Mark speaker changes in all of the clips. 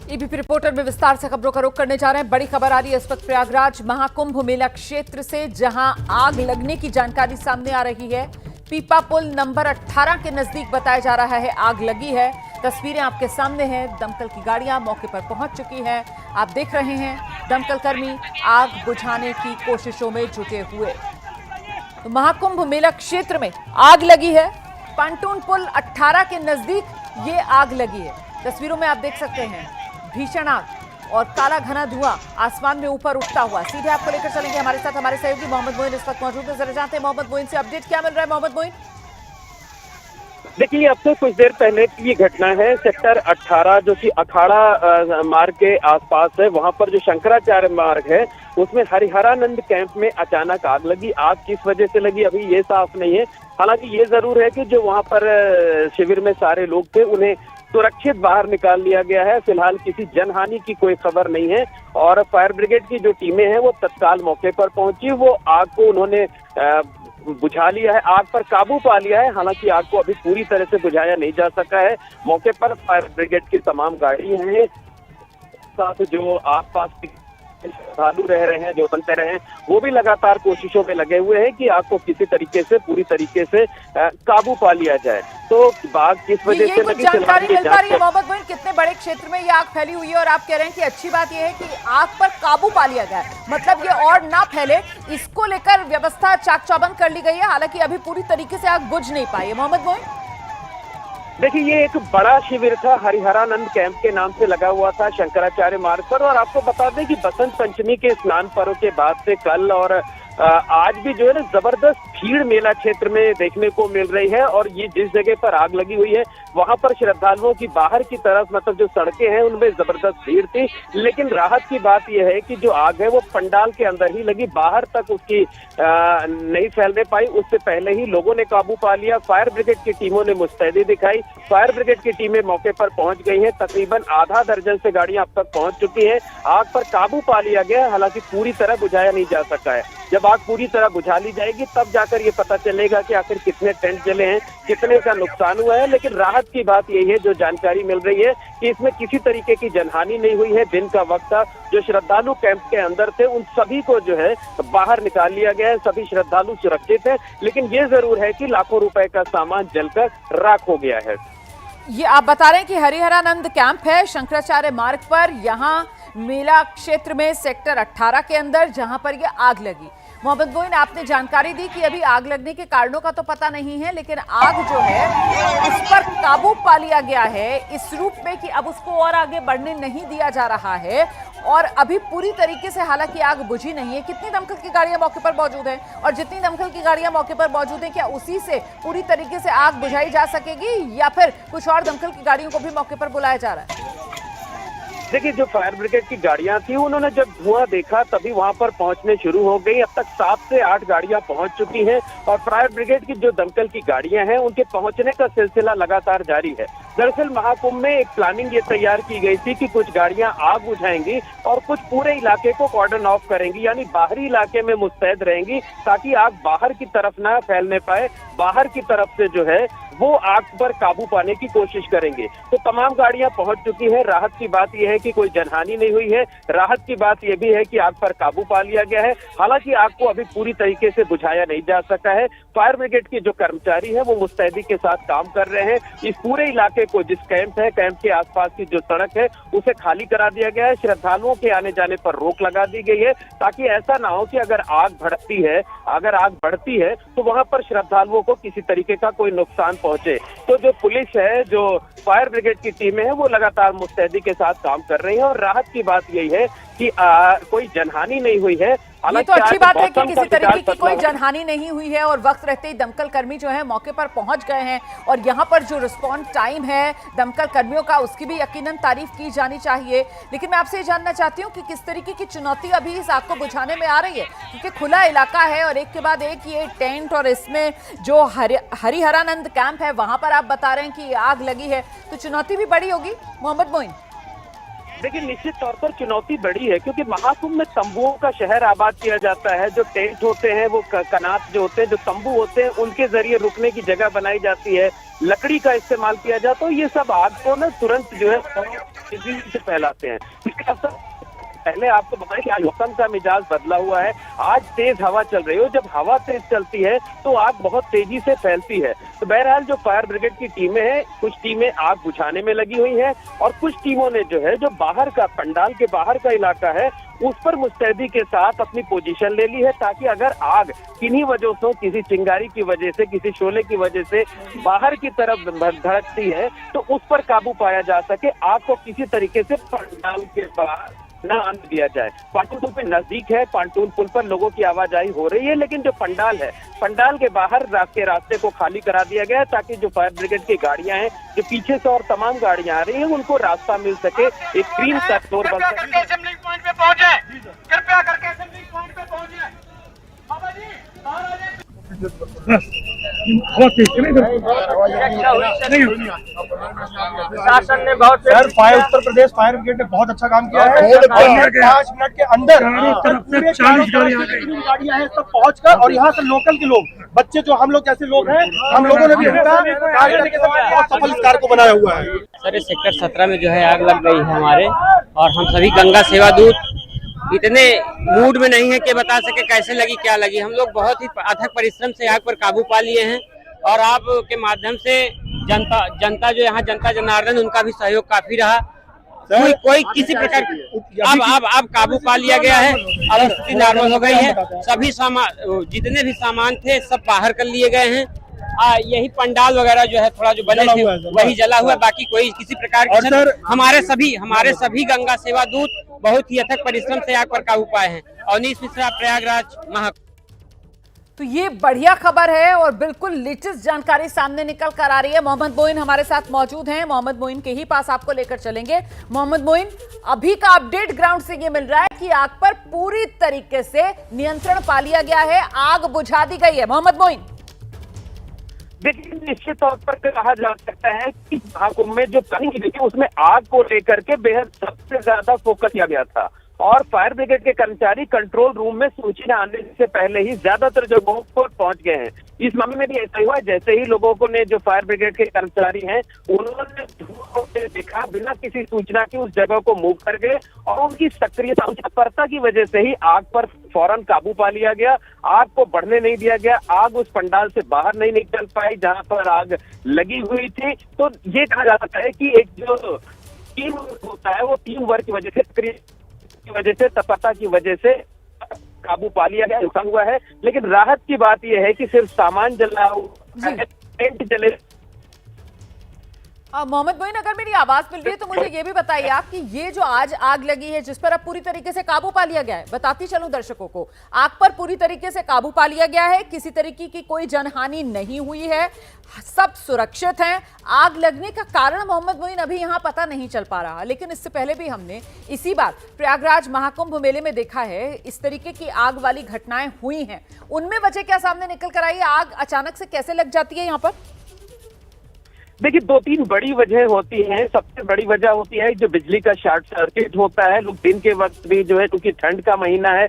Speaker 1: ABP reporter में विस्तार से खबरों का रुख करने जा रहे हैं। बड़ी खबर आ रही है इस वक्त प्रयागराज महाकुंभ मेला क्षेत्र से, जहां आग लगने की जानकारी सामने आ रही है। पीपा पुल नंबर 18 के नजदीक बताया जा रहा है आग लगी है। तस्वीरें आपके सामने हैं। दमकल की गाड़ियां मौके पर पहुंच चुकी हैं। आप देख रहे हैं दमकल कर्मी आग बुझाने की कोशिशों में जुटे हुए। तो महाकुंभ मेला क्षेत्र में आग लगी है। पंटून पुल 18 के नजदीक ये आग लगी है। तस्वीरों में आप देख सकते हैं भीषण आग और काला घना धुआं आसमान में ऊपर उठता हुआ। सीधे आपको लेकर चलेंगे हमारे साथ हमारे सहयोगी मोहम्मद मोइन इस वक्त मौजूद है। जरा जानते हैं मोहम्मद मोइन से अपडेट क्या मिल रहा है। मोहम्मद मोइन,
Speaker 2: देखिए, अब से कुछ देर पहले की ये घटना है। सेक्टर 18 जो कि अखाड़ा मार्ग के आसपास है, वहां पर जो शंकराचार्य मार्ग है उसमें हरिहरानंद कैंप में अचानक आग लगी। आग किस वजह से लगी अभी ये साफ नहीं है। हालांकि ये जरूर है कि जो वहां पर शिविर में सारे लोग थे उन्हें सुरक्षित बाहर निकाल लिया गया है। फिलहाल किसी जनहानि की कोई खबर नहीं है और फायर ब्रिगेड की जो टीमें हैं वो तत्काल मौके पर पहुंची। वो आग को उन्होंने बुझा लिया है, आग पर काबू पा लिया है। हालांकि आग को अभी पूरी तरह से बुझाया नहीं जा सका है। मौके पर फायर ब्रिगेड की तमाम गाड़ी हैं, साथ जो आसपास श्रद्धालु रह रहे हैं, जो बनते रहे हैं, वो भी लगातार कोशिशों में लगे हुए हैं कि आग को किसी तरीके से पूरी तरीके से काबू पा लिया जाए। तो आग किस वजह से लगी,
Speaker 1: जानकारी मिल पा रही है मोहम्मद मोइन? कितने बड़े क्षेत्र में ये आग फैली हुई है और आप कह रहे हैं कि अच्छी बात ये है कि आग पर काबू पा लिया गया है, मतलब ये और ना फैले इसको लेकर व्यवस्था चाक चौबंद कर ली गई है। हालांकि अभी पूरी तरीके से आग बुझ नहीं पाई है। मोहम्मद मोइन,
Speaker 2: देखिए, ये एक बड़ा शिविर था, हरिहरानंद कैंप के नाम से लगा हुआ था शंकराचार्य मार्ग पर। और आपको बता दें कि बसंत पंचमी के स्नान पर्व के बाद से कल और आज भी जो है ना जबरदस्त भीड़ मेला क्षेत्र में देखने को मिल रही है। और ये जिस जगह पर आग लगी हुई है वहां पर श्रद्धालुओं की बाहर की तरफ, मतलब जो सड़कें हैं उनमें जबरदस्त भीड़ थी। लेकिन राहत की बात यह है कि जो आग है वो पंडाल के अंदर ही लगी, बाहर तक उसकी नहीं फैलने पाई। उससे पहले ही लोगों ने काबू पा लिया। फायर ब्रिगेड की टीमों ने मुस्तैदी दिखाई। फायर ब्रिगेड की टीमें मौके पर पहुंच गई हैं। तकरीबन आधा दर्जन से गाड़ियां अब तक पहुंच चुकी हैं। आग पर काबू पा लिया गया, हालांकि पूरी तरह बुझाया नहीं जा सका है। जब आग पूरी तरह बुझा ली जाएगी तब जाकर ये पता चलेगा कि आखिर कितने टेंट जले हैं, कितने का नुकसान हुआ है। लेकिन राहत की बात यही है, जो जानकारी मिल रही है कि इसमें किसी तरीके की जनहानि नहीं हुई है। दिन का वक्त था, जो श्रद्धालु कैंप के अंदर थे उन सभी को जो है बाहर निकाल लिया गया है। सभी श्रद्धालु सुरक्षित हैं। लेकिन ये जरूर है कि लाखों रुपए का सामान जलकर राख हो गया है।
Speaker 1: ये आप बता रहे हैं कि हरिहरानंद कैंप है शंकराचार्य मार्ग पर, यहाँ मेला क्षेत्र में सेक्टर 18 के अंदर, जहां पर ये आग लगी। मोहम्मद मोइन, आपने जानकारी दी कि अभी आग लगने के कारणों का तो पता नहीं है, लेकिन आग जो है उस पर काबू पा लिया गया है इस रूप में कि अब उसको और आगे बढ़ने नहीं दिया जा रहा है। और अभी पूरी तरीके से हालांकि आग बुझी नहीं है। कितनी दमकल की गाड़ियां मौके पर मौजूद हैं? और जितनी दमकल की गाड़ियां मौके पर मौजूद हैं, क्या उसी से पूरी तरीके से आग बुझाई जा सकेगी या फिर कुछ और दमकल की गाड़ियों को भी मौके पर बुलाया जा रहा है?
Speaker 2: देखिए, जो फायर ब्रिगेड की गाड़ियां थी उन्होंने जब धुआं देखा तभी वहां पर पहुंचने शुरू हो गई। अब तक 7 से 8 गाड़ियां पहुंच चुकी हैं और फायर ब्रिगेड की जो दमकल की गाड़ियां हैं उनके पहुंचने का सिलसिला लगातार जारी है। दरअसल महाकुंभ में एक प्लानिंग ये तैयार की गई थी कि कुछ गाड़ियां आग बुझाएंगी और कुछ पूरे इलाके को कॉर्डन ऑफ करेंगी, यानी बाहरी इलाके में मुस्तैद रहेंगी ताकि आग बाहर की तरफ ना फैलने पाए। बाहर की तरफ से जो है वो आग पर काबू पाने की कोशिश करेंगे। तो तमाम गाड़ियां पहुंच चुकी हैं। राहत की बात यह है कि कोई जनहानि नहीं हुई है। राहत की बात यह भी है कि आग पर काबू पा लिया गया है। हालांकि आग को अभी पूरी तरीके से बुझाया नहीं जा सका है। फायर ब्रिगेड के जो कर्मचारी हैं वो मुस्तैदी के साथ काम कर रहे हैं। इस पूरे इलाके को, जिस कैंप है, कैंप के आसपास की जो सड़क है उसे खाली करा दिया गया है। श्रद्धालुओं के आने जाने पर रोक लगा दी गई है ताकि ऐसा ना हो कि अगर आग बढ़ती है तो वहां पर श्रद्धालुओं को किसी तरीके का कोई नुकसान पहुंचे। तो जो पुलिस है, जो फायर ब्रिगेड की टीमें हैं, वो लगातार मुस्तैदी के साथ काम कर रही हैं। और राहत की बात यही है कि कोई जनहानि नहीं हुई है।
Speaker 1: ये तो अच्छी बात है कि किसी तरीके की कोई जनहानि नहीं हुई है और वक्त रहते ही दमकल कर्मी जो है मौके पर पहुंच गए हैं। और यहाँ पर जो रिस्पॉन्स टाइम है दमकल कर्मियों का, उसकी भी यकीनन तारीफ की जानी चाहिए। लेकिन मैं आपसे ये जानना चाहती हूँ कि किस तरीके की चुनौती अभी इस आग को बुझाने में आ रही है, क्योंकि खुला इलाका है और एक के बाद एक ये टेंट और इसमें जो हरिहरानंद कैंप है वहां पर आप बता रहे हैं कि आग लगी है, तो चुनौती भी बड़ी होगी मोहम्मद मोइन?
Speaker 2: देखिए, निश्चित तौर पर चुनौती बड़ी है क्योंकि महाकुंभ में तंबुओं का शहर आबाद किया जाता है। जो टेंट होते हैं, वो कनात जो होते हैं, जो तंबू होते हैं, उनके जरिए रुकने की जगह बनाई जाती है। लकड़ी का इस्तेमाल किया जाए, तो ये सब आग को ना तुरंत जो है तेजी से फैलाते हैं। इसके अवसर पहले आपको बताएं कि आज मौसम का मिजाज बदला हुआ है, आज तेज हवा चल रही है। जब हवा तेज चलती है तो आग बहुत तेजी से फैलती है। तो बहरहाल जो फायर ब्रिगेड की टीमें हैं, कुछ टीमें आग बुझाने में लगी हुई हैं और कुछ टीमों ने जो है जो बाहर का पंडाल के बाहर का इलाका है उस पर मुस्तैदी के साथ अपनी पोजीशन ले ली है, ताकि अगर आग किन्हीं वजहों से, किसी चिंगारी की वजह से, किसी शोले की वजह से बाहर की तरफ धड़कती है तो उस पर काबू पाया जा सके, आग को किसी तरीके से पंडाल के बाहर न आने दिया जाए। पांटून पुल पे नजदीक है, पांटून पुल पर लोगों की आवाजाही हो रही है, लेकिन जो पंडाल है, पंडाल के बाहर रास्ते को खाली करा दिया गया है, ताकि जो फायर ब्रिगेड की गाड़ियां हैं, जो पीछे से और तमाम गाड़ियां आ रही हैं, उनको रास्ता मिल सके, एक ग्रीन का फ्लोर बन सके।
Speaker 3: असेंबली पॉइंट पे पहुंचे, कृपया करके असेंबली पॉइंट पे पहुंचे। बाबा जी,
Speaker 4: शासन ने बहुत उत्तर प्रदेश फायर ब्रिगेड ने बहुत अच्छा काम किया है। 5 मिनट के अंदर 40 गाड़ियां हैं सब पहुंचकर, और यहाँ से लोकल के लोग, बच्चे जो हम लोग जैसे लोग हैं, हम लोगों ने भी बहुत सफल इस कार्य को बनाया हुआ है।
Speaker 5: सर, इस सेक्टर 17 में जो है आग लग गई है हमारे, और हम सभी गंगा सेवा दूत इतने मूड में नहीं है कि बता सके कैसे लगी, क्या लगी। हम लोग बहुत ही अथक परिश्रम से आग पर काबू पा लिए हैं, और आप के माध्यम से जनता जो यहाँ जनता जनार्दन, उनका भी सहयोग काफी रहा। कोई किसी प्रकार अब काबू पा लिया गया है, अब स्थिति नॉर्मल हो गई है। सभी सामान, जितने भी सामान थे, सब बाहर कर लिए गए हैं। यही पंडाल वगैरह जो है थोड़ा जो बने थे वही जला हुआ है, बाकी कोई किसी प्रकार की हमारे सभी गंगा सेवा दूत बहुत ही अथक परिश्रम से आग पर काबू पाए हैं। अवनीश मिश्रा, प्रयागराज, महाकुंभ।
Speaker 1: तो ये बढ़िया खबर है और बिल्कुल लेटेस्ट जानकारी सामने निकल कर आ रही है। मोहम्मद मोइन हमारे साथ मौजूद हैं, मोहम्मद मोइन के ही पास आपको लेकर चलेंगे। मोहम्मद मोइन, अभी का अपडेट ग्राउंड से ये मिल रहा है कि आग पर पूरी तरीके से नियंत्रण पा लिया गया है, आग बुझा दी गई है। मोहम्मद मोइन,
Speaker 2: देखिए, निश्चित तौर पर कहा जा सकता है कि महाकुंभ में जो कहीं देखिए उसमें आग को लेकर के बेहद सबसे ज्यादा फोकस किया गया था, और फायर ब्रिगेड के कर्मचारी कंट्रोल रूम में सूचना आने से पहले ही ज्यादातर जगहों पर पहुंच गए हैं। इस मामले में भी ऐसा हुआ, जैसे ही लोगों को ने जो फायर ब्रिगेड के कर्मचारी हैं उन्होंने धुआं से देखा, बिना किसी सूचना की उस जगह को मूव कर गए, और उनकी सक्रियता, तत्परता की वजह से ही आग पर फौरन काबू पा लिया गया। आग को बढ़ने नहीं दिया गया, आग उस पंडाल से बाहर नहीं निकल पाई जहां पर आग लगी हुई थी। तो ये कहा जा सकता है कि एक जो टीम होता है वो टीम वर्क की वजह से, तत्परता की वजह से काबू पा लिया गया, रुका हुआ है। लेकिन राहत की बात यह है कि सिर्फ सामान जला हुआ है, टेंट जले।
Speaker 1: मोहम्मद मोइन, अगर मेरी आवाज मिल रही है तो मुझे ये भी बताइए आप कि ये जो आज आग लगी है जिस पर अब पूरी तरीके से काबू पा लिया गया है, बताती चलूं दर्शकों को, आग पर पूरी तरीके से काबू पा लिया गया है, किसी तरीके की कोई जनहानि नहीं हुई है, सब सुरक्षित हैं। आग लगने का कारण मोहम्मद मोइन अभी यहाँ पता नहीं चल पा रहा, लेकिन इससे पहले भी हमने इसी बार प्रयागराज महाकुंभ मेले में देखा है इस तरीके की आग वाली घटनाएं हुई हैं, उनमें वजह क्या सामने निकल कर आई? आग अचानक से कैसे लग जाती है यहाँ पर?
Speaker 2: देखिए, 2-3 बड़ी वजह होती हैं। सबसे बड़ी वजह होती है जो बिजली का शॉर्ट सर्किट होता है। लोग दिन के वक्त भी जो है, क्योंकि ठंड का महीना है,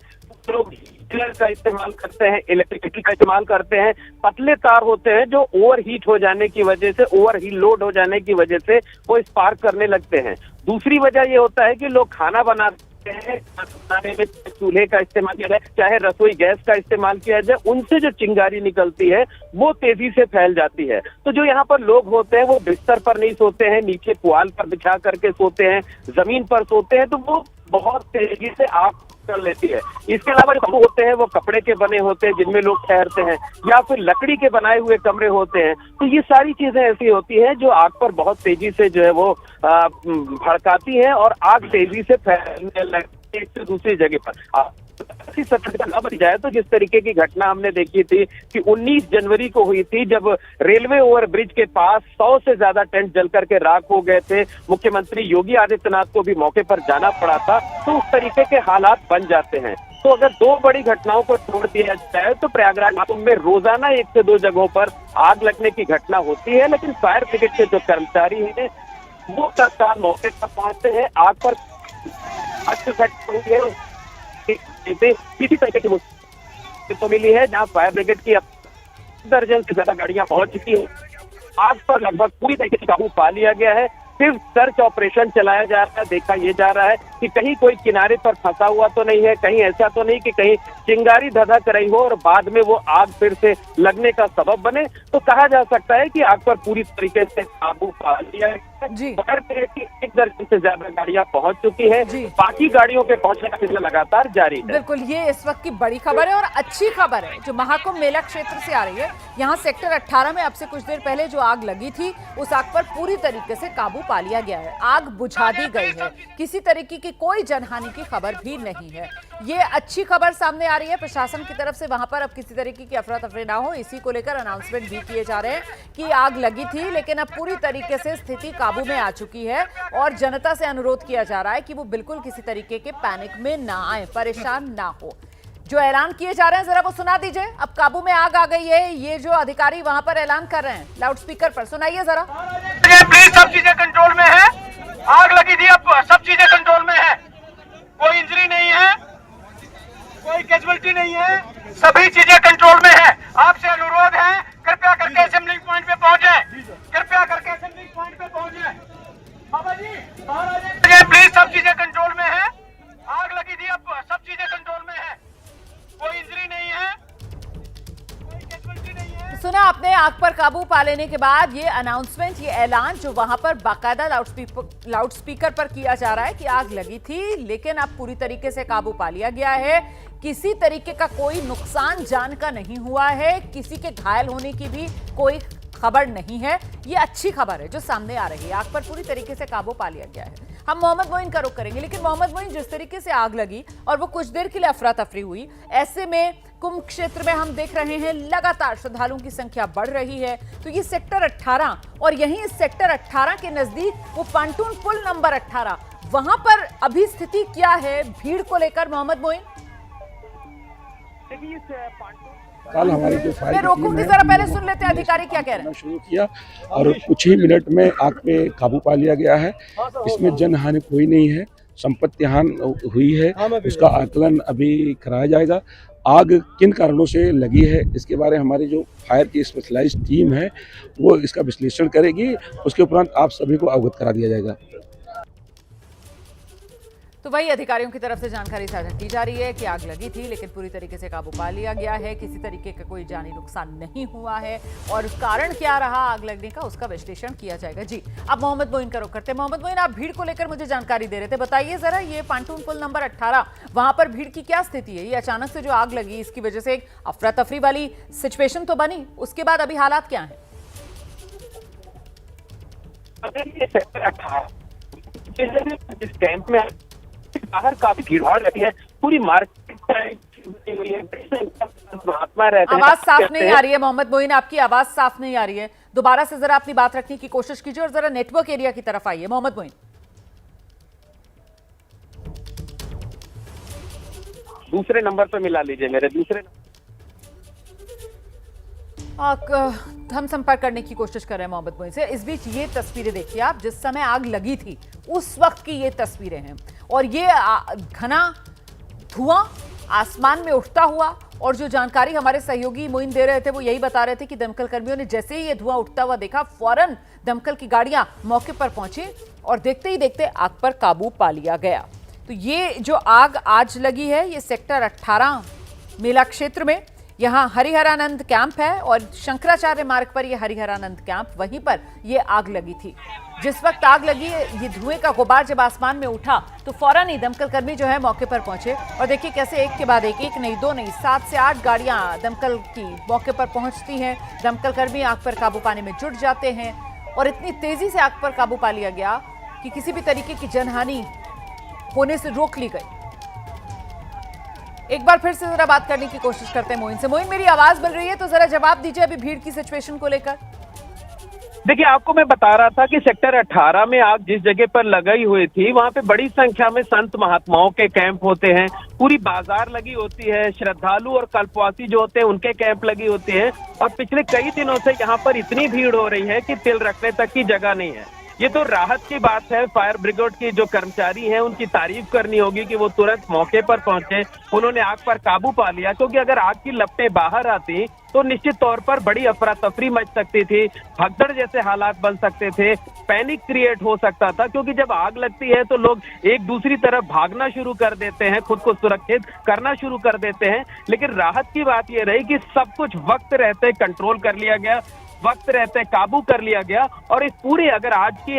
Speaker 2: लोग हीटर का इस्तेमाल करते हैं, इलेक्ट्रिसिटी का इस्तेमाल करते हैं। पतले तार होते हैं जो ओवर हीट हो जाने की वजह से, ओवर हीट लोड हो जाने की वजह से वो स्पार्क करने लगते हैं। दूसरी वजह ये होता है कि लोग खाना बनाते हैं, बनाने में चूल्हे का इस्तेमाल किया जाए, चाहे रसोई गैस का इस्तेमाल किया जाए, उनसे जो चिंगारी निकलती है वो तेजी से फैल जाती है। तो जो यहाँ पर लोग होते हैं वो बिस्तर पर नहीं सोते हैं, नीचे पुआल पर बिछा करके सोते हैं, जमीन पर सोते हैं, तो वो बहुत तेजी से आग कर लेती है। इसके अलावा जो कमरे होते हैं वो कपड़े के बने होते हैं जिनमें लोग ठहरते हैं, या फिर लकड़ी के बनाए हुए कमरे होते हैं। तो ये सारी चीजें ऐसी होती हैं जो आग पर बहुत तेजी से जो है वो भड़काती हैं, और आग तेजी से फैलने लगती है एक से दूसरी जगह पर। ऐसी सतर्कता न बच जाए तो जिस तरीके की घटना हमने देखी थी कि 19 जनवरी को हुई थी, जब रेलवे ओवर ब्रिज के पास 100 से ज्यादा टेंट जल करके राख हो गए थे, मुख्यमंत्री योगी आदित्यनाथ को भी मौके पर जाना पड़ा था। तो उस तरीके के हालात बन जाते हैं। तो अगर 2 बड़ी घटनाओं को छोड़ दिया जाए तो प्रयागराज में रोजाना 1 से 2 जगहों पर आग लगने की घटना होती है, लेकिन फायर ब्रिगेड के जो कर्मचारी हैं वो तत्काल मौके पर पहुंचते हैं। आग पर किसी तरीके की मुश्किल तो मिली है, जहां फायर ब्रिगेड की 10 दर्जन से ज्यादा गाड़ियां पहुंच चुकी हैं। आग पर लगभग पूरी तरीके से काबू पा लिया गया है। सिर्फ सर्च ऑपरेशन चलाया जा रहा है, देखा ये जा रहा है कि कहीं कोई किनारे पर फंसा हुआ तो नहीं है, कहीं ऐसा तो नहीं कि कहीं चिंगारी धधक रही हो और बाद में वो आग फिर से लगने का सबब बने। तो कहा जा सकता है कि आग पर पूरी तरीके से काबू पा लिया है। फायर ब्रिगेड की 1 दर्जन से ज्यादा गाड़ियां पहुंच चुकी है, बाकी गाड़ियों के पहुंचने का सिलसिला लगातार जारी है।
Speaker 1: बिल्कुल, ये इस वक्त की बड़ी खबर है और अच्छी खबर है जो महाकुंभ मेला क्षेत्र से आ रही है। यहाँ सेक्टर 18 में अब से कुछ देर पहले जो आग लगी थी उस आग पर पूरी तरीके से काबू पा लिया गया है। आग बुझा दी गई है, किसी तरीके की कोई जनहानि की खबर भी नहीं है। ये अच्छी खबर सामने आ रही है। प्रशासन की तरफ से वहां पर अब किसी तरीके की अफरा तफरी ना हो, इसी को लेकर अनाउंसमेंट भी किए जा रहे हैं कि आग लगी थी लेकिन अब पूरी तरीके से स्थिति काबू में आ चुकी है और जनता से अनुरोध किया जा रहा है कि वो बिल्कुल किसी तरीके के पैनिक में ना आए, परेशान ना हो। जो ऐलान किए जा रहे हैं जरा वो सुना दीजिए। अब काबू में आग आ गई है, ये जो अधिकारी वहां पर ऐलान कर रहे हैं लाउड स्पीकर पर, सुनाइए जरा।
Speaker 3: प्लीज, सब चीजें कंट्रोल में है, आग लगी थी, अब सब चीजें कंट्रोल में है, कोई इंजरी नहीं है, कोई कैजुअलिटी नहीं है, सभी चीजें कंट्रोल में है। आपसे अनुरोध है कृपया करके असेंबलिंग पॉइंट पे पहुंचे, कृपया करके असेंबलिंग पॉइंट पे पहुंचे। बाबा जी, प्लीज, सब चीजें कंट्रोल में है, आग लगी थी, अब सब चीजें कंट्रोल में है, कोई इंजरी नहीं है, कोई कैजुअलिटी नहीं है।
Speaker 1: सुना आपने, आग पर काबू पा लेने के बाद ये अनाउंसमेंट, ये ऐलान जो वहां पर बाकायदा लाउड स्पीकर पर किया जा रहा है कि आग लगी थी लेकिन अब पूरी तरीके से काबू पा लिया गया है, किसी तरीके का कोई नुकसान जान का नहीं हुआ है, किसी के घायल होने की भी कोई खबर नहीं है। ये अच्छी खबर है जो सामने आ रही है। आग पर पूरी तरीके से काबू पा लिया गया है। हम मोहम्मद मोइन का रुख करेंगे, लेकिन मोहम्मद मोइन, जिस तरीके से आग लगी और वो कुछ देर के लिए अफरा तफरी हुई, ऐसे में कुंभ क्षेत्र में हम देख रहे हैं लगातार श्रद्धालुओं की संख्या बढ़ रही है। तो ये सेक्टर 18 और यहीं इस सेक्टर 18 के नजदीक वो पांटून पुल नंबर 18, वहां पर अभी स्थिति क्या है भीड़ को लेकर, मोहम्मद मोइन?
Speaker 6: कल हमारी जो फायर
Speaker 1: रोकूंगी, जरा पहले सुन लेते हैं अधिकारी क्या कह रहे हैं।
Speaker 6: शुरू किया और कुछ ही मिनट में आग पे काबू पा लिया गया है। इसमें जनहानि कोई नहीं है, संपत्ति हानि हुई है, उसका आकलन अभी कराया जाएगा। आग किन कारणों से लगी है इसके बारे में हमारी जो फायर की स्पेशलाइज्ड टीम है वो इसका विश्लेषण करेगी, उसके उपरांत आप सभी को अवगत करा दिया जाएगा।
Speaker 1: तो वही अधिकारियों की तरफ से जानकारी साझा की जा रही है कि आग लगी थी लेकिन पूरी तरीके से काबू पा लिया गया है, किसी तरीके का कोई जानी नुकसान नहीं हुआ है और कारण क्या रहा आग लगने का उसका विश्लेषण किया जाएगा। जी, अब मोहम्मद मोइन का रुख करते हैं। मोहम्मद मोइन, आप भीड़ को लेकर मुझे जानकारी दे रहे थे, बताइए जरा, ये पांटून पुल नंबर 18 वहां पर भीड़ की क्या स्थिति है? ये अचानक से जो आग लगी इसकी वजह से एक अफरा तफरी वाली सिचुएशन तो बनी, उसके बाद अभी हालात क्या है?
Speaker 2: इस कैंप में बाहर काफी भीड़ रहती है, पूरी मार्केट महात्मा रहते हैं।
Speaker 1: आवाज साफ नहीं आ रही है मोहम्मद मोइन, आपकी आवाज साफ नहीं आ रही है, दोबारा से जरा अपनी बात रखने की कोशिश कीजिए और जरा नेटवर्क एरिया की तरफ आइए मोहम्मद मोइन।
Speaker 2: दूसरे नंबर पर मिला लीजिए मेरे दूसरे।
Speaker 1: हम संपर्क करने की कोशिश कर रहे हैं मोहम्मद मोइन से। इस बीच ये तस्वीरें देखिए आप, जिस समय आग लगी थी उस वक्त की ये तस्वीरें हैं और ये घना धुआं आसमान में उठता हुआ, और जो जानकारी हमारे सहयोगी मोइन दे रहे थे वो यही बता रहे थे कि दमकल कर्मियों ने जैसे ही ये धुआं उठता हुआ देखा फौरन दमकल की गाड़ियां मौके पर पहुंची और देखते ही देखते आग पर काबू पा लिया गया। तो ये जो आग आज लगी है ये सेक्टर 18 मेला क्षेत्र में, यहाँ हरिहरानंद कैंप है और शंकराचार्य मार्ग पर ये हरिहरानंद कैंप, वहीं पर ये आग लगी थी। जिस वक्त आग लगी, ये धुएं का गुबार जब आसमान में उठा तो फौरन ही दमकल कर्मी जो है मौके पर पहुंचे और देखिए कैसे एक के बाद एक नहीं दो नहीं 7 से 8 गाड़ियां दमकल की मौके पर पहुंचती हैं। दमकल कर्मी आग पर काबू पाने में जुट जाते हैं और इतनी तेजी से आग पर काबू पा लिया गया कि किसी भी तरीके की जनहानि होने से रोक ली गई। एक बार फिर से जरा बात करने की कोशिश करते हैं मोइन से। मोइन, मेरी आवाज मिल रही है तो जरा जवाब दीजिए अभी भीड़ की सिचुएशन को लेकर।
Speaker 2: देखिए, आपको मैं बता रहा था कि सेक्टर 18 में आग जिस जगह पर लगाई हुई थी वहां पे बड़ी संख्या में संत महात्माओं के कैंप होते हैं, पूरी बाजार लगी होती है, श्रद्धालु और कल्पवासी जो होते हैं उनके कैंप लगी होती है और पिछले कई दिनों से यहाँ पर इतनी भीड़ हो रही है कि तिल रखने तक की जगह नहीं है। ये तो राहत की बात है। फायर ब्रिगेड के जो कर्मचारी हैं उनकी तारीफ करनी होगी कि वो तुरंत मौके पर पहुंचे, उन्होंने आग पर काबू पा लिया, क्योंकि अगर आग की लपटें बाहर आती तो निश्चित तौर पर बड़ी अफरा तफरी मच सकती थी, भगदड़ जैसे हालात बन सकते थे, पैनिक क्रिएट हो सकता था, क्योंकि जब आग लगती है तो लोग एक दूसरी तरफ भागना शुरू कर देते हैं, खुद को सुरक्षित करना शुरू कर देते हैं। लेकिन राहत की बात यह रही कि सब कुछ वक्त रहते कंट्रोल कर लिया गया, वक्त रहते काबू कर लिया गया। और इस पूरी अगर आज की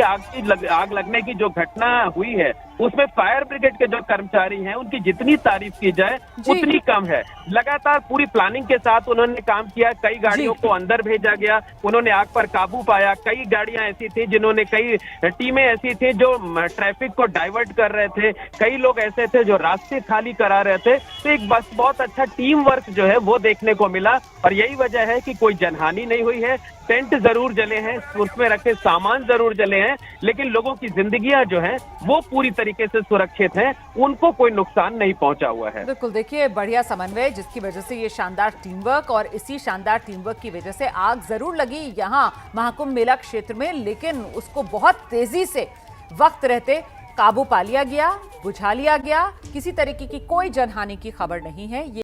Speaker 2: आग लगने की जो घटना हुई है उसमें फायर ब्रिगेड के जो कर्मचारी हैं उनकी जितनी तारीफ की जाए उतनी कम है। लगातार पूरी प्लानिंग के साथ उन्होंने काम किया, कई गाड़ियों को अंदर भेजा गया, उन्होंने आग पर काबू पाया। कई गाड़ियां ऐसी थी जिन्होंने, कई टीमें ऐसी थी जो ट्रैफिक को डाइवर्ट कर रहे थे, कई लोग ऐसे थे जो रास्ते खाली करा रहे थे। तो एक बस बहुत अच्छा टीम वर्क जो है वो देखने को मिला और यही वजह है कि कोई जनहानि नहीं हुई है। टेंट जरूर जले हैं, उसमें रखे सामान जरूर जले हैं, लेकिन लोगों की जिंदगियां जो हैं वो पूरी तरीके से सुरक्षित हैं, उनको कोई नुकसान नहीं पहुंचा हुआ है।
Speaker 1: बिल्कुल, देखिए बढ़िया समन्वय जिसकी वजह से ये शानदार टीम वर्क, और इसी शानदार टीम वर्क की वजह से आग जरूर लगी यहाँ महाकुंभ मेला क्षेत्र में, लेकिन उसको बहुत तेजी से वक्त रहते काबू पा लिया गया, बुझा लिया गया। किसी तरीके की कोई जनहानि की खबर नहीं है।